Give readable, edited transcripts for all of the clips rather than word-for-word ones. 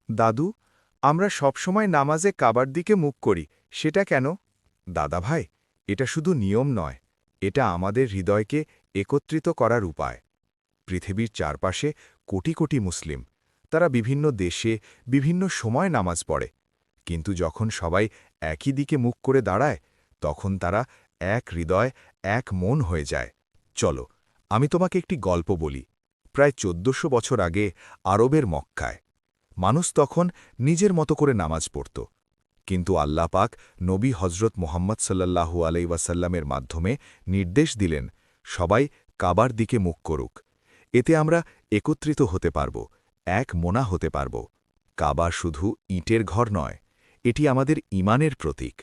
দাদু, আমরা সবসময় নামাজে কাবার দিকে মুখ করি, সেটা কেন? দাদা ভাই, এটা শুধু নিয়ম নয়, এটা আমাদের হৃদয়কে একত্রিত করার উপায়। পৃথিবীর চারপাশে কোটি কোটি মুসলিম, তারা বিভিন্ন দেশে বিভিন্ন সময় নামাজ পড়ে, কিন্তু যখন সবাই একই দিকে মুখ করে দাঁড়ায়, তখন তারা এক হৃদয়, এক মন হয়ে যায়। চলো, আমি তোমাকে একটি গল্প বলি। প্রায় ১৪০০ বছর আগে আরবের মক্কায় মানুষ তখন নিজের মতো করে নামাজ পড়ত, কিন্তু আল্লাহ পাক নবী হজরত মোহাম্মদ সাল্লাল্লাহু আলাইহি ওয়াসাল্লামের মাধ্যমে নির্দেশ দিলেন, সবাই কাবার দিকে মুখ করুক। এতে আমরা একত্রিত হতে পারব, এক মোনা হতে পারব। কাবা শুধু ইটের ঘর নয়, এটি আমাদের ঈমানের প্রতীক।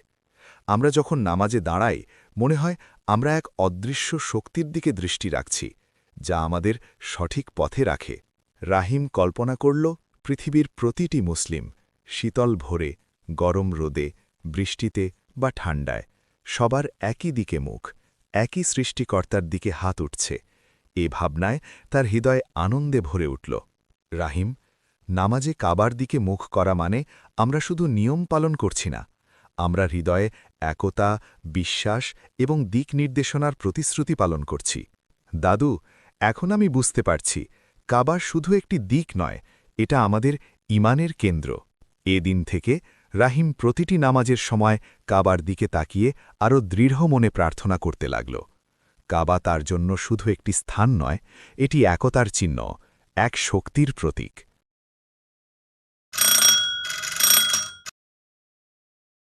আমরা যখন নামাজে দাঁড়াই, মনে হয় আমরা এক অদৃশ্য শক্তির দিকে দৃষ্টি রাখছি, যা আমাদের সঠিক পথে রাখে। রাহিম কল্পনা করল, পৃথিবীর প্রতিটি মুসলিম শীতল ভোরে, গরম রোদে, বৃষ্টিতে বা ঠান্ডায় সবার একই দিকে মুখ, একই সৃষ্টিকর্তার দিকে হাত উঠছে। এ ভাবনায় তার হৃদয় আনন্দে ভরে উঠল। রাহিম, নামাজে কাবার দিকে মুখ করা মানে আমরা শুধু নিয়ম পালন করছি না, আমরা হৃদয়ে একতা, বিশ্বাস এবং দিক নির্দেশনার প্রতিশ্রুতি পালন করছি। দাদু, এখন আমি বুঝতে পারছি, কাবা শুধু একটি দিক নয়, এটা আমাদের ঈমানের কেন্দ্র। এ দিন থেকে রাহিম প্রতিটি নামাজের সময় কাবার দিকে তাকিয়ে আরও দৃঢ় মনে প্রার্থনা করতে লাগল। কাবা তার জন্য শুধু একটি স্থান নয়, এটি একতার চিহ্ন, এক শক্তির প্রতীক।